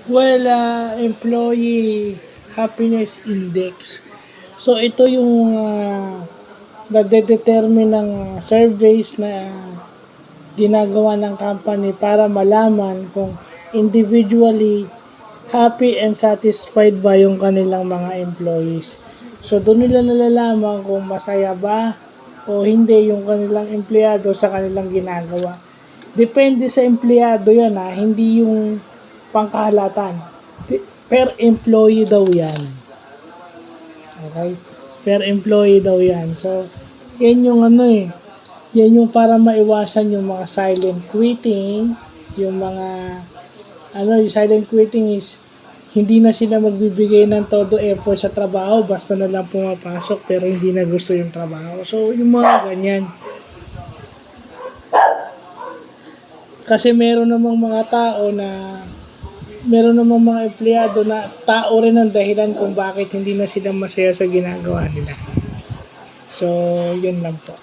Well, Employee Happiness Index. So, ito yung nade-determine ng surveys na ginagawa ng company para malaman kung individually happy and satisfied ba yung kanilang mga employees. So, doon nila nalalaman kung masaya ba o hindi yung kanilang empleyado sa kanilang ginagawa. Depende sa empleyado yan hindi yung pangkahalatan. Per employee daw yan. Okay? Per employee daw yan. So, yan yung yan yung para maiwasan yung mga silent quitting, yung mga, yung silent quitting is, hindi na sila magbibigay ng todo effort sa trabaho, basta na lang pumapasok pero hindi na gusto yung trabaho. So, yung mga ganyan. Kasi meron namang mga tao na meron namang mga empleyado na tao rin ang dahilan kung bakit hindi na sila masaya sa ginagawa nila. So, yun lang po.